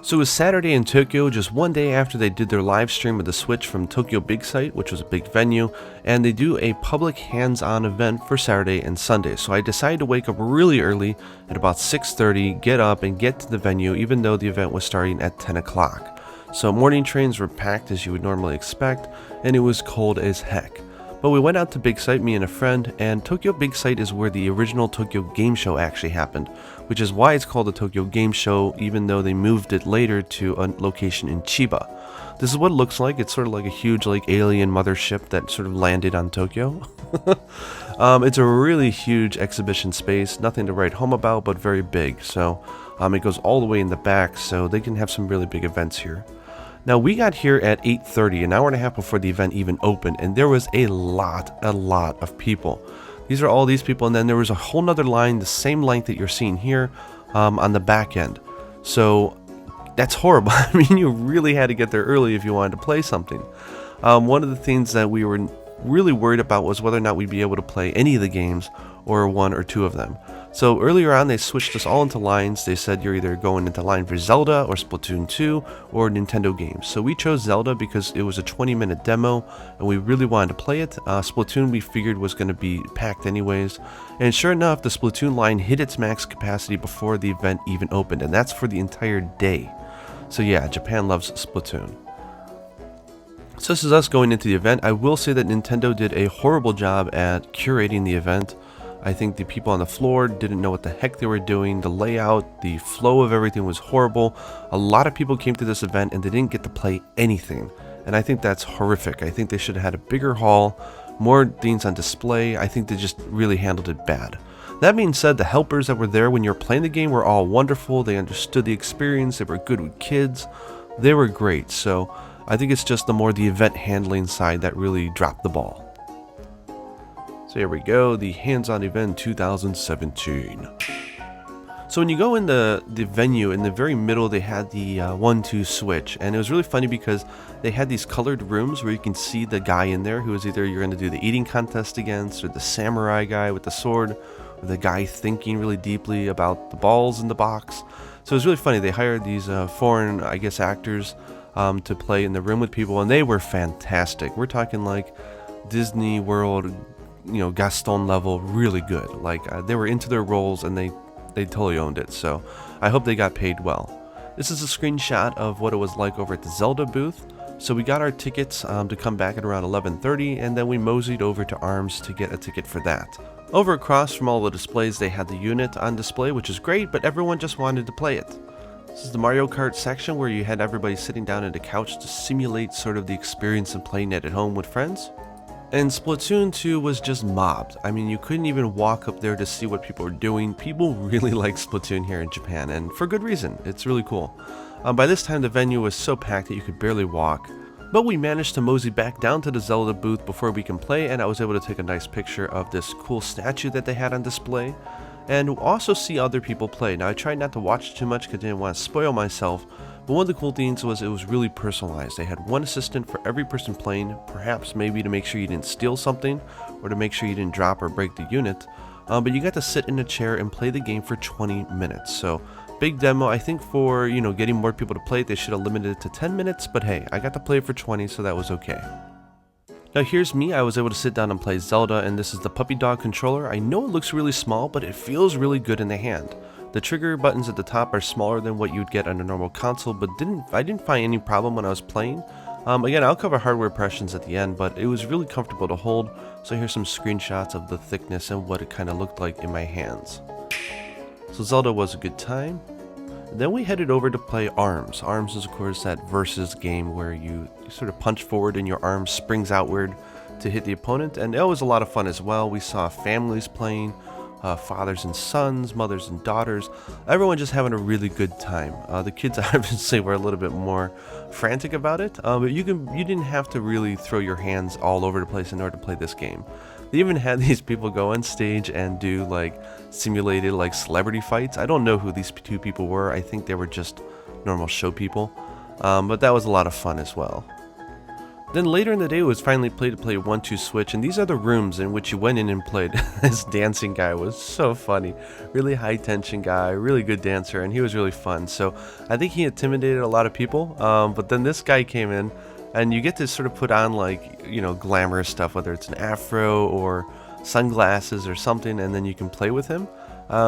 So it was Saturday in Tokyo, just one day after they did their live stream of the Switch from Tokyo Big Sight, which was a big venue, and they do a public hands-on event for Saturday and Sunday. So I decided to wake up really early at about 6:30, get up and get to the venue, even though the event was starting at 10 o'clock. So morning trains were packed as you would normally expect, and it was cold as heck. But we went out to Big Sight, me and a friend, and Tokyo Big Sight is where the original Tokyo Game Show actually happened, which is why it's called the Tokyo Game Show, even though they moved it later to a location in Chiba. This is what it looks like. It's sort of like a huge alien mothership that sort of landed on Tokyo. It's a really huge exhibition space, nothing to write home about, but very big. So it goes all the way in the back, so they can have some really big events here. Now we got here at 8:30, an hour and a half before the event even opened, and there was a lot of people. These are all these people, and then there was a whole nother line, the same length that you're seeing here, on the back end. So that's horrible. I mean, you really had to get there early if you wanted to play something. One of the things that we were really worried about was whether or not we'd be able to play any of the games or one or two of them. So earlier on they switched us all into lines. They said you're either going into line for Zelda or Splatoon 2 or Nintendo games. So we chose Zelda because it was a 20-minute demo and we really wanted to play it. Splatoon we figured was going to be packed anyways. And sure enough, the Splatoon line hit its max capacity before the event even opened, and that's for the entire day. So yeah, Japan loves Splatoon. So this is us going into the event. I will say that Nintendo did a horrible job at curating the event. I think the people on the floor didn't know what the heck they were doing. The layout, the flow of everything was horrible. A lot of people came to this event and they didn't get to play anything. And I think that's horrific. I think they should have had a bigger hall, more things on display. I think they just really handled it bad. That being said, the helpers that were there when you were playing the game were all wonderful. They understood the experience. They were good with kids. They were great. So I think it's just the event handling side that really dropped the ball. So here we go, the hands-on event 2017. So when you go in the venue, in the very middle they had the 1-2 switch, and it was really funny because they had these colored rooms where you can see the guy in there who is either you're going to do the eating contest against, or the samurai guy with the sword, or the guy thinking really deeply about the balls in the box. So it was really funny. They hired these foreign, I guess, actors to play in the room with people, and they were fantastic. We're talking like Disney World, Gaston level, really good. Like they were into their roles and they totally owned it. So I hope they got paid well. This is a screenshot of what it was like over at the Zelda booth. So we got our tickets to come back at around 11:30, and then we moseyed over to ARMS to get a ticket for that. Over across from all the displays, they had the unit on display, which is great, but everyone just wanted to play it. This is the Mario Kart section where you had everybody sitting down at a couch to simulate sort of the experience of playing it at home with friends. And Splatoon 2 was just mobbed. I mean, you couldn't even walk up there to see what people were doing. People really like Splatoon here in Japan, and for good reason. It's really cool. By this time, the venue was so packed that you could barely walk. But we managed to mosey back down to the Zelda booth before we can play, and I was able to take a nice picture of this cool statue that they had on display, and also see other people play. Now, I tried not to watch too much because I didn't want to spoil myself, but one of the cool things was it was really personalized. They had one assistant for every person playing, perhaps maybe to make sure you didn't steal something, or to make sure you didn't drop or break the unit, but you got to sit in a chair and play the game for 20 minutes. So, big demo. I think for, getting more people to play it, they should have limited it to 10 minutes, but hey, I got to play it for 20, so that was okay. Now here's me. I was able to sit down and play Zelda, and this is the puppy dog controller. I know it looks really small, but it feels really good in the hand. The trigger buttons at the top are smaller than what you'd get on a normal console, but I didn't find any problem when I was playing. Again, I'll cover hardware impressions at the end, but it was really comfortable to hold. So here's some screenshots of the thickness and what it kind of looked like in my hands. So Zelda was a good time. Then we headed over to play ARMS. ARMS is, of course, that versus game where you sort of punch forward and your arm springs outward to hit the opponent, and it was a lot of fun as well. We saw families playing, fathers and sons, mothers and daughters, everyone just having a really good time. The kids obviously were a little bit more frantic about it, but you didn't have to really throw your hands all over the place in order to play this game. They even had these people go on stage and do like simulated like celebrity fights. I don't know who these two people were. I think they were just normal show people, but that was a lot of fun as well. Then later in the day it was finally to play 1-2 Switch, and these are the rooms in which you went in and played. This dancing guy was so funny. Really high tension guy, really good dancer, and he was really fun. So I think he intimidated a lot of people, but then this guy came in, and you get to sort of put on like, you know, glamorous stuff, whether it's an afro or sunglasses or something, and then you can play with him.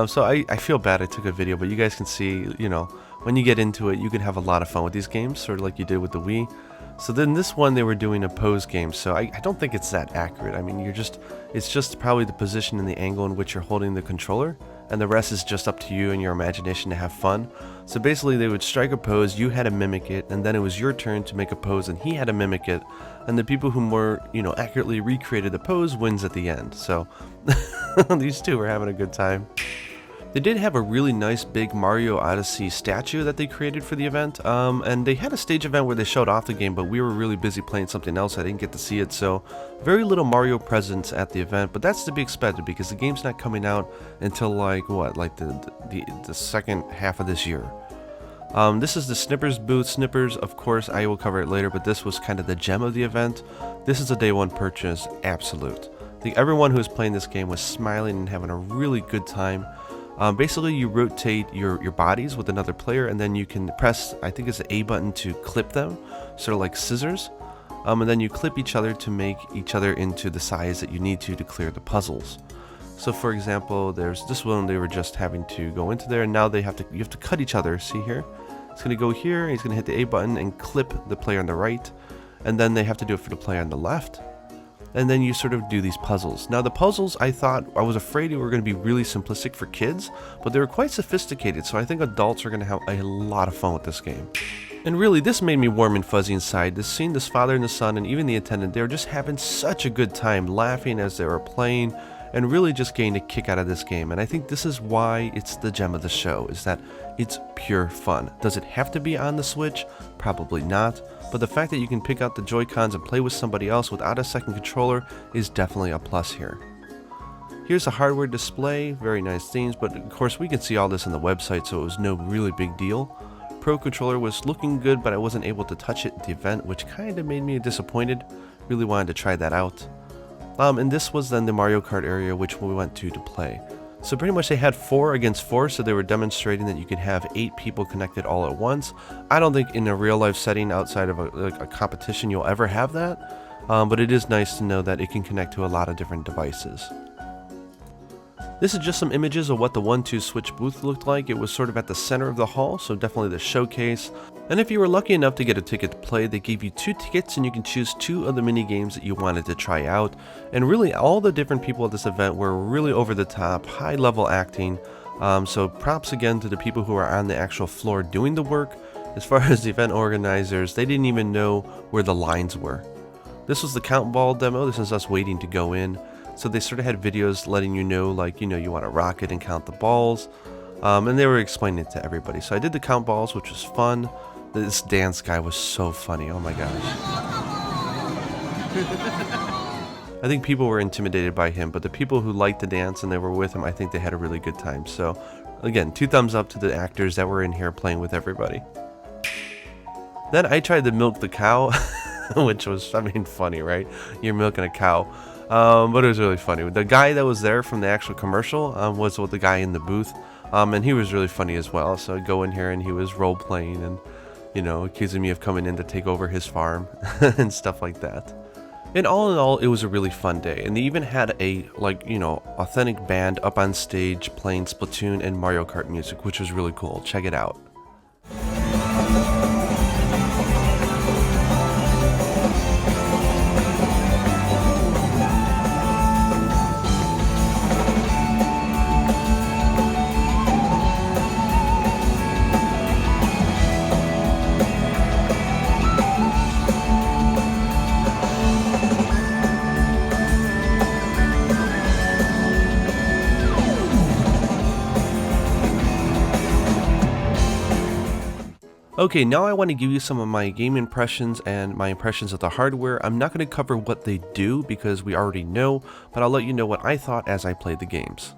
So I feel bad I took a video, but you guys can see, you know, when you get into it, you can have a lot of fun with these games, sort of like you did with the Wii. So then this one, they were doing a pose game, so I don't think it's that accurate. I mean, it's just probably the position and the angle in which you're holding the controller, and the rest is just up to you and your imagination to have fun. So basically they would strike a pose, you had to mimic it, and then it was your turn to make a pose and he had to mimic it, and the people who more, you know, accurately recreated the pose wins at the end. So these two were having a good time. They did have a really nice big Mario Odyssey statue that they created for the event, and they had a stage event where they showed off the game, but we were really busy playing something else. I didn't get to see it, so very little Mario presence at the event, but that's to be expected because the game's not coming out until like what, like the second half of this year. This is the Snippers booth. Snippers, of course, I will cover it later, but this was kind of the gem of the event. This is a day one purchase, absolute. I think everyone who was playing this game was smiling and having a really good time. Basically, you rotate your bodies with another player, and then you can press, I think it's the A button to clip them, sort of like scissors. And then you clip each other to make each other into the size that you need to clear the puzzles. So for example, there's this one, they were just having to go into there, and now you have to cut each other. See here? It's going to go here, he's going to hit the A button and clip the player on the right, and then they have to do it for the player on the left. And then you sort of do these puzzles. Now the puzzles, I was afraid they were going to be really simplistic for kids, but they were quite sophisticated, so I think adults are going to have a lot of fun with this game. And really, this made me warm and fuzzy inside. Seeing this father and the son and even the attendant, they were just having such a good time, laughing as they were playing, and really just getting a kick out of this game. And I think this is why it's the gem of the show, is that it's pure fun. Does it have to be on the Switch? Probably not. But the fact that you can pick out the Joy-Cons and play with somebody else without a second controller is definitely a plus here. Here's a hardware display, very nice things, but of course we can see all this on the website, so it was no really big deal. Pro controller was looking good, but I wasn't able to touch it at the event, which kind of made me disappointed. Really wanted to try that out. And this was then the Mario Kart area, which we went to play. So pretty much they had 4 against 4, so they were demonstrating that you could have 8 people connected all at once. I don't think in a real life setting outside of a competition you'll ever have that, but it is nice to know that it can connect to a lot of different devices. This is just some images of what the 1-2 Switch booth looked like. It was sort of at the center of the hall, so definitely the showcase. And if you were lucky enough to get a ticket to play, they gave you 2 tickets and you can choose 2 of the mini games that you wanted to try out. And really all the different people at this event were really over the top, high level acting. So props again to the people who are on the actual floor doing the work. As far as the event organizers, they didn't even know where the lines were. This was the count ball demo. This is us waiting to go in. So they sort of had videos letting you know, like, you know, you want to rock it and count the balls. And they were explaining it to everybody. So I did the count balls, which was fun. This dance guy was so funny. Oh my gosh. I think people were intimidated by him, but the people who liked to dance and they were with him, I think they had a really good time. So again, 2 thumbs up to the actors that were in here playing with everybody. Then I tried to milk the cow, which was, I mean, funny, right? You're milking a cow. But it was really funny. The guy that was there from the actual commercial was with the guy in the booth, and he was really funny as well. So I'd go in here and he was role playing and, you know, accusing me of coming in to take over his farm and stuff like that. And all in all, it was a really fun day. And they even had a, like, you know, authentic band up on stage playing Splatoon and Mario Kart music, which was really cool. Check it out. Okay, now I want to give you some of my game impressions and my impressions of the hardware. I'm not going to cover what they do because we already know, but I'll let you know what I thought as I played the games.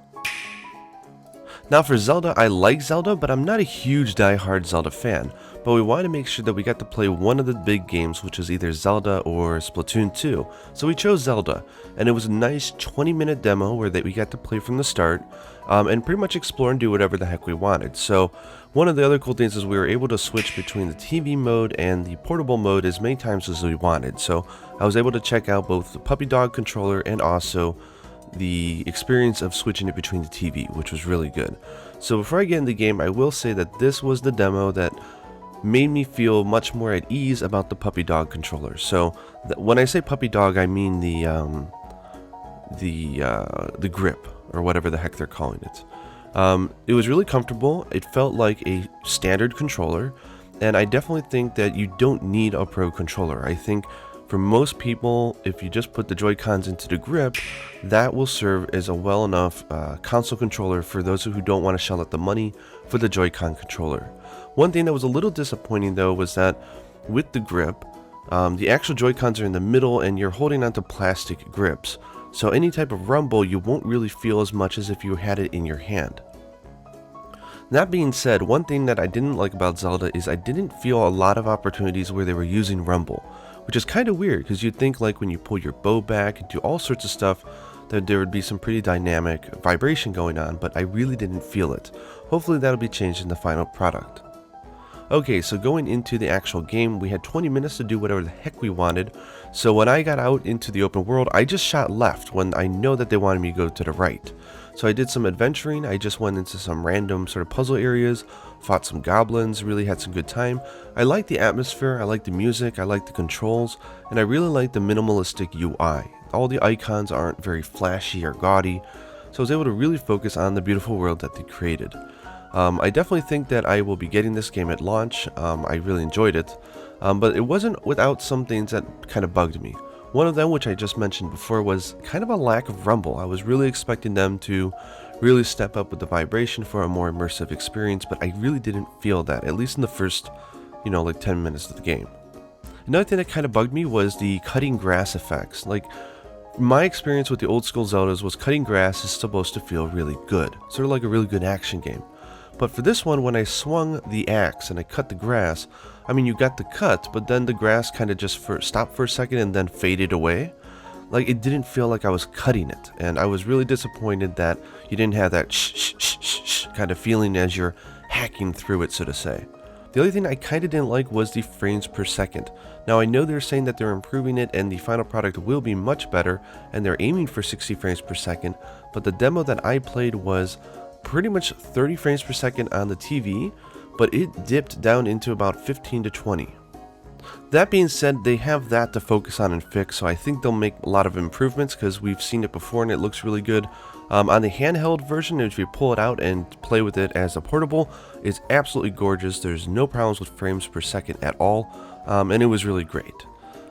Now for Zelda, I like Zelda, but I'm not a huge die-hard Zelda fan. but we wanted to make sure that we got to play one of the big games, which is either Zelda or Splatoon 2. So we chose Zelda, and it was a nice 20-minute demo where we got to play from the start, and pretty much explore and do whatever the heck we wanted. So one of the other cool things is we were able to switch between the TV mode and the portable mode as many times as we wanted. So I was able to check out both the puppy dog controller and also the experience of switching it between the TV, which was really good. So before I get into the game, I will say that this was the demo that made me feel much more at ease about the puppy dog controller. So when I say puppy dog, I mean the grip, or whatever the heck they're calling it. It was really comfortable. It felt like a standard controller, and I definitely think that you don't need a pro controller. I think for most people, if you just put the Joy-Cons into the grip, that will serve as a well enough console controller for those who don't want to shell out the money for the Joy-Con controller. One thing that was a little disappointing though was that with the grip, the actual Joy-Cons are in the middle and you're holding onto plastic grips. So any type of rumble you won't really feel as much as if you had it in your hand. That being said, one thing that I didn't like about Zelda is I didn't feel a lot of opportunities where they were using rumble, which is kind of weird because you'd think like when you pull your bow back and do all sorts of stuff that there would be some pretty dynamic vibration going on, but I really didn't feel it. Hopefully that'll be changed in the final product. Okay, so going into the actual game, we had 20 minutes to do whatever the heck we wanted. So when I got out into the open world, I just shot left when I know that they wanted me to go to the right. So I did some adventuring. I just went into some random sort of puzzle areas, fought some goblins, really had some good time. I liked the atmosphere, I liked the music, I liked the controls, and I really liked the minimalistic UI. All the icons aren't very flashy or gaudy, so I was able to really focus on the beautiful world that they created. I definitely think that I will be getting this game at launch. I really enjoyed it, but it wasn't without some things that kind of bugged me. One of them, which I just mentioned before, was kind of a lack of rumble. I was really expecting them to really step up with the vibration for a more immersive experience, but I really didn't feel that, at least in the first, like 10 minutes of the game. Another thing that kind of bugged me was the cutting grass effects. Like, my experience with the old school Zeldas was cutting grass is supposed to feel really good, sort of like a really good action game. But for this one, when I swung the axe and I cut the grass, I mean, you got the cut, but then the grass kind of just stopped for a second and then faded away. Like, it didn't feel like I was cutting it, and I was really disappointed that you didn't have that shh kind of feeling as you're hacking through it, so to say. The other thing I kind of didn't like was the frames per second. Now, I know they're saying that they're improving it and the final product will be much better, and they're aiming for 60 frames per second, but the demo that I played was pretty much 30 frames per second on the TV, but it dipped down into about 15 to 20. That being said, they have that to focus on and fix, so I think they'll make a lot of improvements because we've seen it before and it looks really good. On the handheld version, if you pull it out and play with it as a portable, it's absolutely gorgeous. There's no problems with frames per second at all, and it was really great.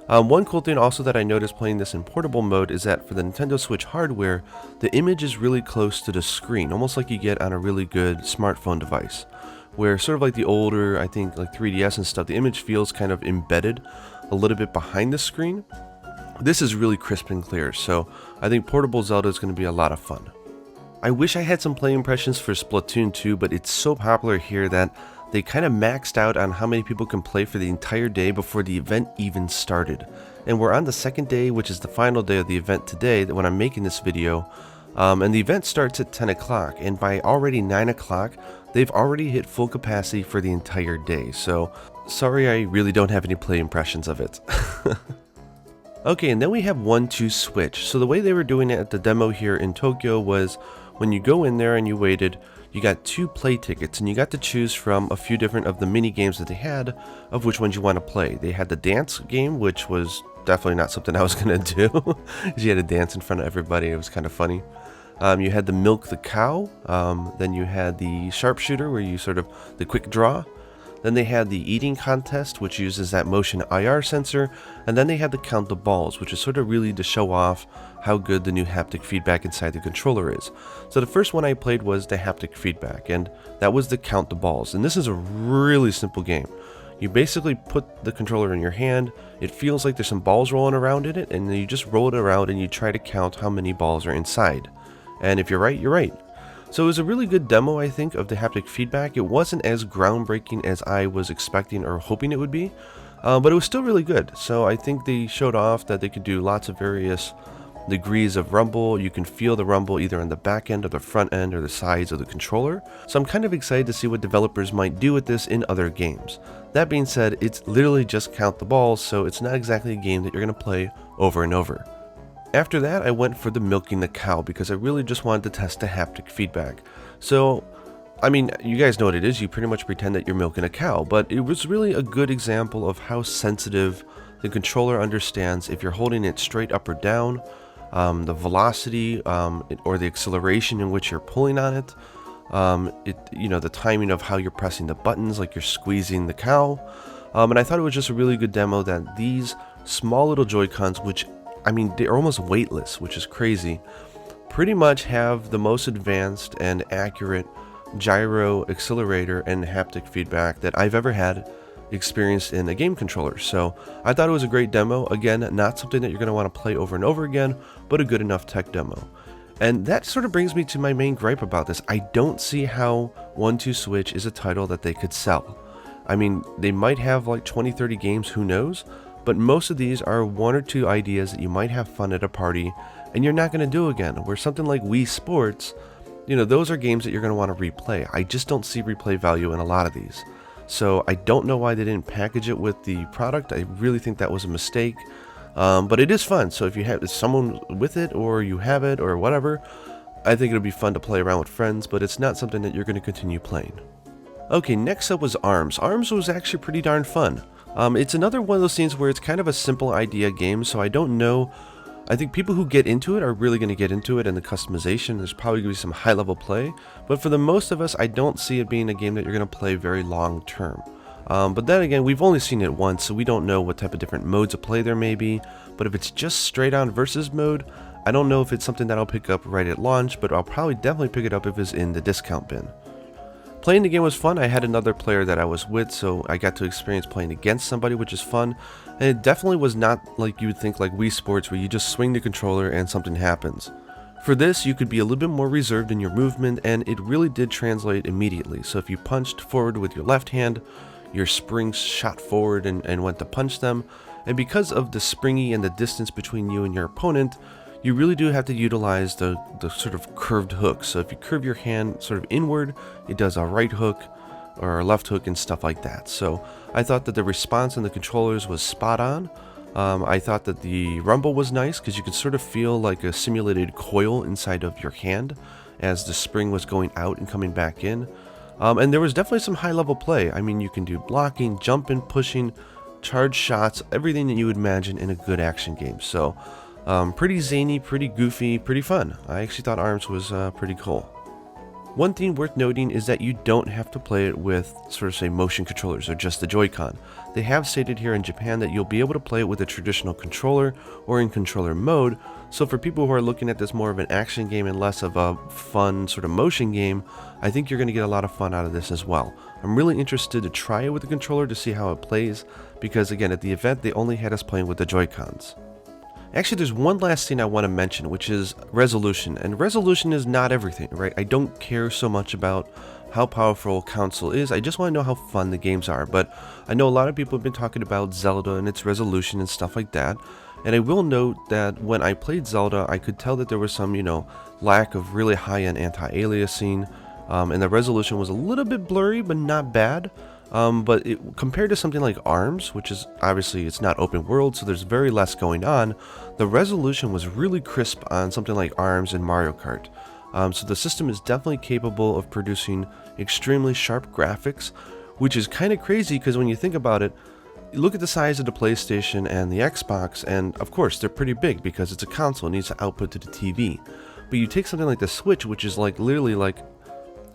One cool thing also that I noticed playing this in portable mode is that for the Nintendo Switch hardware, the image is really close to the screen, almost like you get on a really good smartphone device, where sort of like the older, I think like 3DS and stuff, the image feels kind of embedded a little bit behind the screen. This is really crisp and clear, so I think portable Zelda is going to be a lot of fun. I wish I had some play impressions for Splatoon 2, but it's so popular here that they kind of maxed out on how many people can play for the entire day before the event even started. And we're on the second day, which is the final day of the event today, that when I'm making this video. And the event starts at 10 o'clock, and by already 9 o'clock, they've already hit full capacity for the entire day. So, sorry I really don't have any play impressions of it. Okay, and then we have 1-2 switch. So the way they were doing it at the demo here in Tokyo was when you go in there and you waited, you got 2 play tickets, and you got to choose from a few different of the mini games that they had, of which ones you want to play. They had the dance game, which was definitely not something I was going to do, because you had to dance in front of everybody. It was kind of funny. You had the milk the cow, then you had the sharpshooter, where you sort of, the quick draw. Then they had the eating contest, which uses that motion IR sensor, and then they had the count the balls, which is sort of really to show off how good the new haptic feedback inside the controller is. So the first one I played was the haptic feedback, and that was the count the balls. And this is a really simple game. You basically put the controller in your hand, it feels like there's some balls rolling around in it, and then you just roll it around and you try to count how many balls are inside. And if you're right, you're right. So it was a really good demo, I think, of the haptic feedback. It wasn't as groundbreaking as I was expecting or hoping it would be, but it was still really good. So I think they showed off that they could do lots of various degrees of rumble. You can feel the rumble either on the back end or the front end or the sides of the controller. So I'm kind of excited to see what developers might do with this in other games. That being said, it's literally just count the balls, so it's not exactly a game that you're going to play over and over. After that, I went for the milking the cow because I really just wanted to test the haptic feedback. So, I mean, you guys know what it is. You pretty much pretend that you're milking a cow, but it was really a good example of how sensitive the controller understands if you're holding it straight up or down, the velocity or the acceleration in which you're pulling on it, the timing of how you're pressing the buttons, like you're squeezing the cow. And I thought it was just a really good demo that these small little Joy-Cons, which I mean, they're almost weightless, which is crazy, pretty much have the most advanced and accurate gyro, accelerator, and haptic feedback that I've ever had experienced in a game controller. So I thought it was a great demo. Again, not something that you're going to want to play over and over again, but a good enough tech demo. And that sort of brings me to my main gripe about this. I don't see how 1-2-Switch is a title that they could sell. I mean, they might have like 20-30 games, who knows? But most of these are 1 or 2 ideas that you might have fun at a party and you're not going to do again. Where something like Wii Sports, those are games that you're going to want to replay. I just don't see replay value in a lot of these. So I don't know why they didn't package it with the product. I really think that was a mistake. But it is fun. So if you have someone with it or you have it or whatever, I think it'll be fun to play around with friends, but it's not something that you're going to continue playing. Okay, next up was ARMS. ARMS was actually pretty darn fun. It's another one of those things where it's kind of a simple idea game, so I don't know. I think people who get into it are really going to get into it, and the customization, there's probably going to be some high level play, but for the most of us, I don't see it being a game that you're going to play very long term. But then again, we've only seen it once, so we don't know what type of different modes of play there may be, but if it's just straight on versus mode, I don't know if it's something that I'll pick up right at launch, but I'll probably definitely pick it up if it's in the discount bin. Playing the game was fun. I had another player that I was with, so I got to experience playing against somebody, which is fun. And it definitely was not like you would think like Wii Sports, where you just swing the controller and something happens. For this, you could be a little bit more reserved in your movement, and it really did translate immediately. So if you punched forward with your left hand, your springs shot forward and went to punch them. And because of the springy and the distance between you and your opponent, you really do have to utilize the sort of curved hook. So if you curve your hand sort of inward, it does a right hook or a left hook and stuff like that. So I thought that the response on the controllers was spot on. I thought that the rumble was nice because you could sort of feel like a simulated coil inside of your hand as the spring was going out and coming back in. And there was definitely some high level play. I mean, you can do blocking, jumping, pushing, charge shots, everything that you would imagine in a good action game. So pretty zany, pretty goofy, pretty fun. I actually thought ARMS was pretty cool. One thing worth noting is that you don't have to play it with sort of say motion controllers or just the Joy-Con. They have stated here in Japan that you'll be able to play it with a traditional controller or in controller mode. So for people who are looking at this more of an action game and less of a fun sort of motion game, I think you're going to get a lot of fun out of this as well. I'm really interested to try it with the controller to see how it plays, because again, at the event they only had us playing with the Joy-Cons. Actually, there's one last thing I want to mention, which is resolution. And resolution is not everything, right? I don't care so much about how powerful a console is. I just want to know how fun the games are. But I know a lot of people have been talking about Zelda and its resolution and stuff like that. And I will note that when I played Zelda, I could tell that there was some, lack of really high-end anti-aliasing. And the resolution was a little bit blurry, but not bad. But compared to something like ARMS, which is obviously it's not open world, so there's very less going on, the resolution was really crisp on something like ARMS and Mario Kart. So the system is definitely capable of producing extremely sharp graphics, which is kind of crazy because when you think about it, you look at the size of the PlayStation and the Xbox, and of course they're pretty big because it's a console, it needs to output to the TV. But you take something like the Switch, which is like literally like,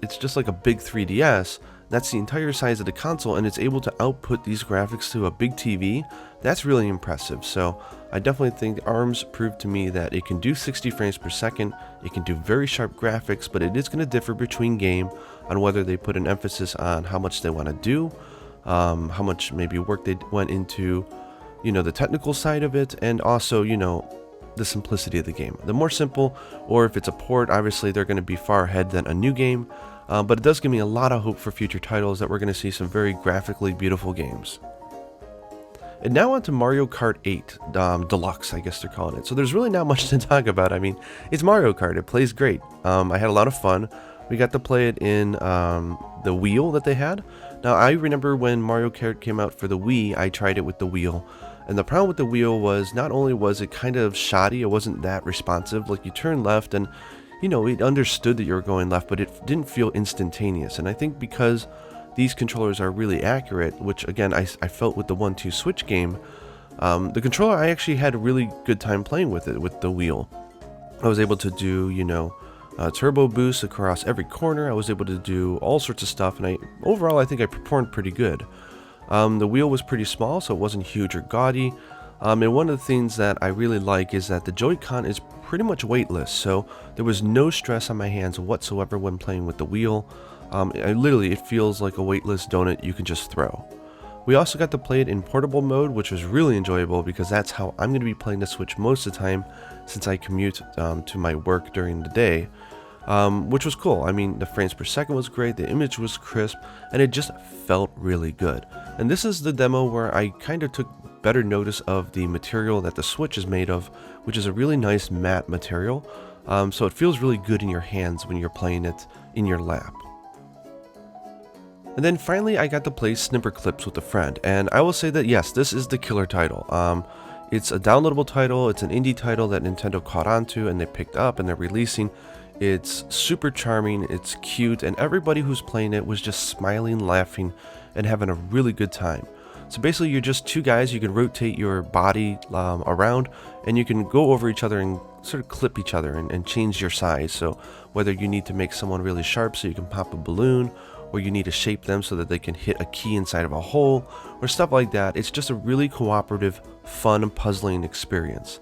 it's just like a big 3DS. That's the entire size of the console, and it's able to output these graphics to a big TV. That's really impressive. So I definitely think ARMS proved to me that it can do 60 frames per second, it can do very sharp graphics, but it is going to differ between game on whether they put an emphasis on how much they want to do, how much maybe work they went into, the technical side of it, and also, the simplicity of the game. The more simple, or if it's a port, obviously they're going to be far ahead than a new game, but it does give me a lot of hope for future titles that we're going to see some very graphically beautiful games. And now on to Mario Kart 8 Deluxe, I guess they're calling it. So there's really not much to talk about. I mean, it's Mario Kart. It plays great. I had a lot of fun. We got to play it in the wheel that they had. Now, I remember when Mario Kart came out for the Wii, I tried it with the wheel. And the problem with the wheel was not only was it kind of shoddy, it wasn't that responsive. Like, you turn left and, you know, it understood that you were going left, but it didn't feel instantaneous. And I think because these controllers are really accurate, which again I felt with the 1-2 Switch game, the controller, I actually had a really good time playing with it with the wheel. I was able to do, you know, turbo boost across every corner. I was able to do all sorts of stuff, and overall I think I performed pretty good. The wheel was pretty small, so it wasn't huge or gaudy. And one of the things that I really like is that the Joy-Con is pretty much weightless, so there was no stress on my hands whatsoever when playing with the wheel. Literally, it feels like a weightless donut you can just throw. We also got to play it in portable mode, which was really enjoyable because that's how I'm going to be playing the Switch most of the time since I commute to my work during the day, which was cool. I mean, the frames per second was great, the image was crisp, and it just felt really good. And this is the demo where I kind of took better notice of the material that the Switch is made of, which is a really nice matte material, so it feels really good in your hands when you're playing it in your lap. And then finally, I got to play Snipperclips with a friend, and I will say that yes, this is the killer title. It's a downloadable title, it's an indie title that Nintendo caught onto and they picked up and they're releasing. It's super charming, it's cute, and everybody who's playing it was just smiling, laughing, and having a really good time. So basically, you're just two guys, you can rotate your body around, and you can go over each other and sort of clip each other and change your size. So whether you need to make someone really sharp so you can pop a balloon, or you need to shape them so that they can hit a key inside of a hole, or stuff like that. It's just a really cooperative, fun, puzzling experience.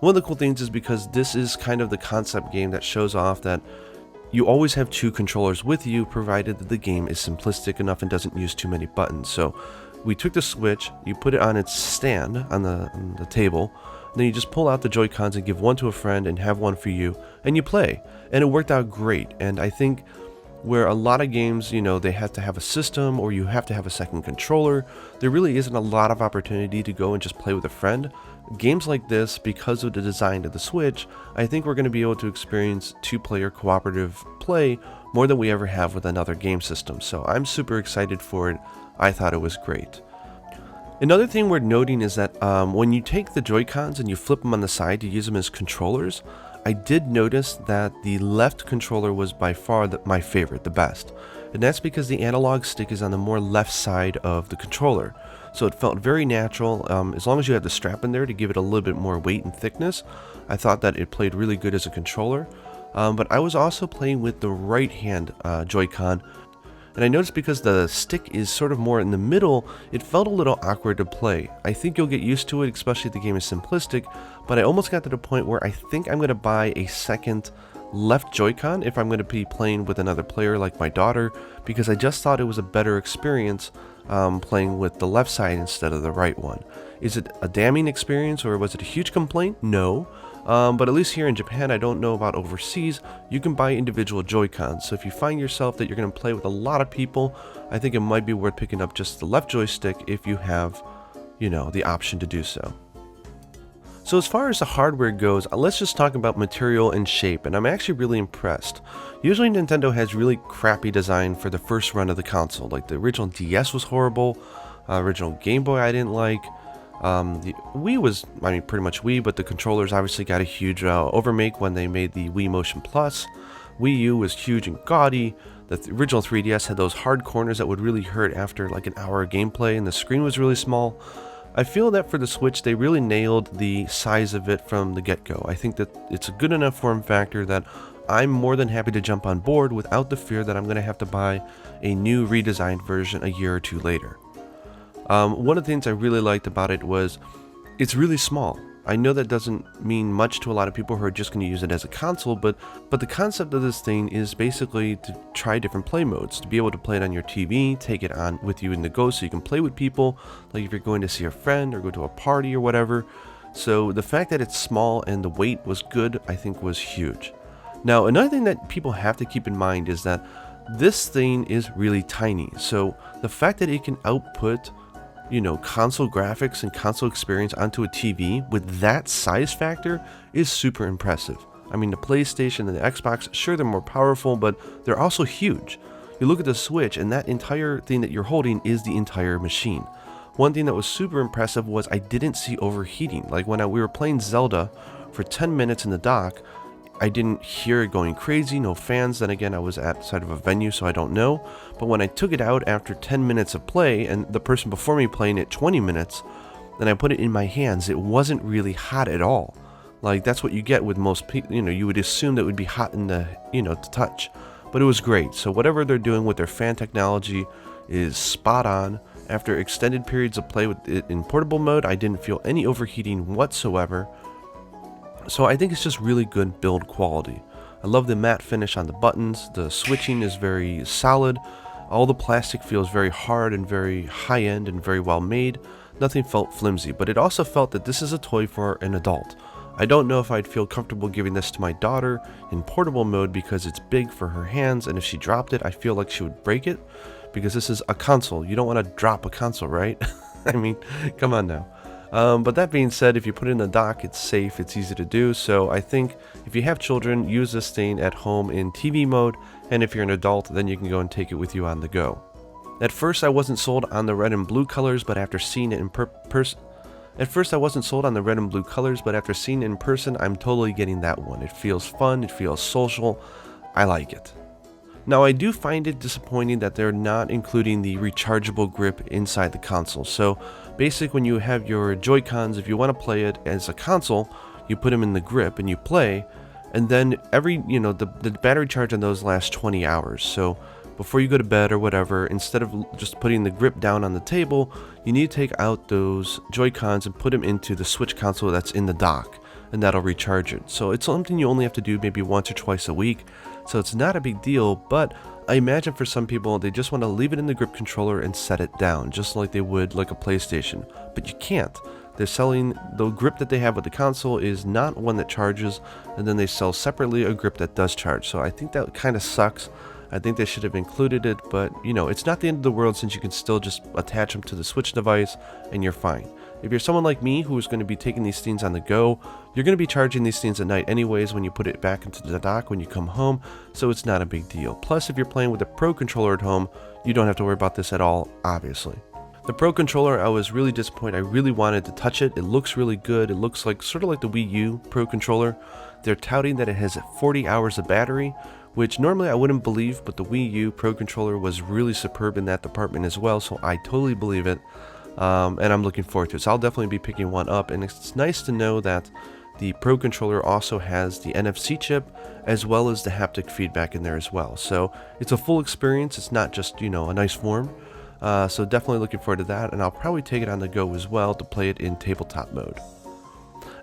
One of the cool things is because this is kind of the concept game that shows off that you always have two controllers with you, provided that the game is simplistic enough and doesn't use too many buttons. So we took the Switch, you put it on its stand on the table, and then you just pull out the Joy-Cons and give one to a friend and have one for you, and you play. And it worked out great, and I think where a lot of games, you know, they have to have a system or you have to have a second controller, there really isn't a lot of opportunity to go and just play with a friend. Games like this, because of the design of the Switch, I think we're going to be able to experience two-player cooperative play more than we ever have with another game system. So I'm super excited for it. I thought it was great. Another thing worth noting is that when you take the Joy-Cons and you flip them on the side to use them as controllers, I did notice that the left controller was by far my favorite, the best. And that's because the analog stick is on the more left side of the controller. So it felt very natural. As long as you had the strap in there to give it a little bit more weight and thickness, I thought that it played really good as a controller. But I was also playing with the right hand Joy-Con. And I noticed because the stick is sort of more in the middle, it felt a little awkward to play. I think you'll get used to it, especially if the game is simplistic, but I almost got to the point where I think I'm going to buy a second left Joy-Con if I'm going to be playing with another player like my daughter, because I just thought it was a better experience playing with the left side instead of the right one. Is it a damning experience or was it a huge complaint? No. But at least here in Japan, I don't know about overseas, you can buy individual Joy-Cons. So if you find yourself that you're going to play with a lot of people, I think it might be worth picking up just the left joystick if you have, you know, the option to do so. So as far as the hardware goes, let's just talk about material and shape, and I'm actually really impressed. Usually Nintendo has really crappy design for the first run of the console, like the original DS was horrible, original Game Boy I didn't like. The Wii was, I mean, pretty much Wii, but the controllers obviously got a huge overmake when they made the Wii Motion Plus. Wii U was huge and gaudy. The original 3DS had those hard corners that would really hurt after like an hour of gameplay, and the screen was really small. I feel that for the Switch, they really nailed the size of it from the get-go. I think that it's a good enough form factor that I'm more than happy to jump on board without the fear that I'm going to have to buy a new redesigned version a year or two later. One of the things I really liked about it was it's really small. I know that doesn't mean much to a lot of people who are just going to use it as a console, but the concept of this thing is basically to try different play modes, to be able to play it on your TV, take it on with you in the go so you can play with people, like if you're going to see a friend or go to a party or whatever. So the fact that it's small and the weight was good, I think was huge. Now, another thing that people have to keep in mind is that this thing is really tiny. So the fact that it can output, console graphics and console experience onto a TV with that size factor is super impressive. I mean, the PlayStation and the Xbox, sure, they're more powerful, but they're also huge. You look at the Switch, and that entire thing that you're holding is the entire machine. One thing that was super impressive was I didn't see overheating. Like when we were playing Zelda for 10 minutes in the dock, I didn't hear it going crazy, no fans. Then again, I was outside of a venue, so I don't know. But when I took it out after 10 minutes of play, and the person before me playing it 20 minutes, then I put it in my hands, it wasn't really hot at all. Like, that's what you get with most people, you would assume that it would be hot in the, to touch. But it was great. So whatever they're doing with their fan technology is spot on. After extended periods of play with it in portable mode, I didn't feel any overheating whatsoever. So I think it's just really good build quality. I love the matte finish on the buttons. The switching is very solid. All the plastic feels very hard and very high-end and very well made. Nothing felt flimsy, but it also felt that this is a toy for an adult. I don't know if I'd feel comfortable giving this to my daughter in portable mode because it's big for her hands, and if she dropped it, I feel like she would break it because this is a console. You don't want to drop a console, right? I mean, come on now. But that being said, if you put it in the dock, it's safe, it's easy to do. So I think if you have children, use this thing at home in TV mode, and if you're an adult, then you can go and take it with you on the go. At first, I wasn't sold on the red and blue colors, but after seeing it in person, I'm totally getting that one. It feels fun, it feels social, I like it. Now, I do find it disappointing that they're not including the rechargeable grip inside the console. So, basically, when you have your Joy-Cons, if you want to play it as a console, you put them in the grip and you play, and then the battery charge on those lasts 20 hours. So, before you go to bed or whatever, instead of just putting the grip down on the table, you need to take out those Joy-Cons and put them into the Switch console that's in the dock, and that'll recharge it. So it's something you only have to do maybe once or twice a week, so it's not a big deal, but I imagine for some people, they just want to leave it in the grip controller and set it down, just like they would like a PlayStation, but you can't. They're selling, the grip that they have with the console is not one that charges, and then they sell separately a grip that does charge, so I think that kind of sucks. I think they should have included it, but it's not the end of the world since you can still just attach them to the Switch device and you're fine. If you're someone like me who is going to be taking these things on the go, you're going to be charging these things at night anyways when you put it back into the dock when you come home, so it's not a big deal. Plus, if you're playing with a Pro Controller at home, you don't have to worry about this at all, obviously. The Pro Controller, I was really disappointed. I really wanted to touch it. It looks really good. It looks like sort of like the Wii U Pro Controller. They're touting that it has 40 hours of battery, which normally I wouldn't believe, but the Wii U Pro Controller was really superb in that department as well, so I totally believe it, and I'm looking forward to it. So I'll definitely be picking one up, and it's nice to know that the Pro Controller also has the NFC chip as well as the haptic feedback in there as well. So it's a full experience, it's not just, a nice form, so definitely looking forward to that, and I'll probably take it on the go as well to play it in tabletop mode.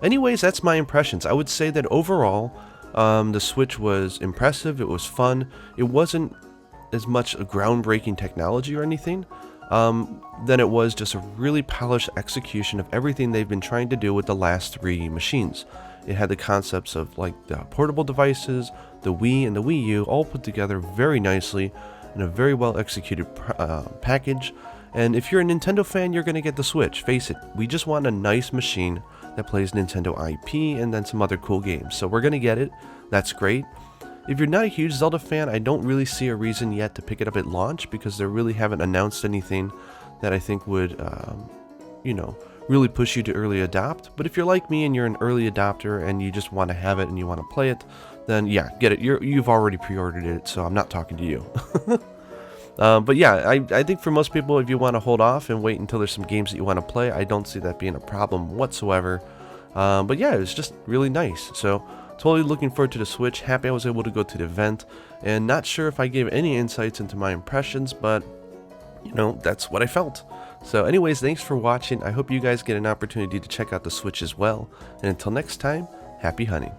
Anyways, that's my impressions. I would say that overall, the Switch was impressive, it was fun, it wasn't as much a groundbreaking technology or anything, than it was just a really polished execution of everything they've been trying to do with the last three machines. It had the concepts of like the portable devices, the Wii and the Wii U all put together very nicely in a very well executed package. And if you're a Nintendo fan, you're going to get the Switch. Face it, we just want a nice machine that plays Nintendo IP and then some other cool games. So we're going to get it. That's great. If you're not a huge Zelda fan, I don't really see a reason yet to pick it up at launch because they really haven't announced anything that I think would, really push you to early adopt. But if you're like me and you're an early adopter and you just want to have it and you want to play it, then yeah, get it. You've already pre-ordered it, so I'm not talking to you. But yeah, I think for most people, if you want to hold off and wait until there's some games that you want to play, I don't see that being a problem whatsoever. But yeah, it was just really nice. So totally looking forward to the Switch. Happy I was able to go to the event, and not sure if I gave any insights into my impressions, but that's what I felt. So anyways, thanks for watching. I hope you guys get an opportunity to check out the Switch as well. And until next time, happy hunting.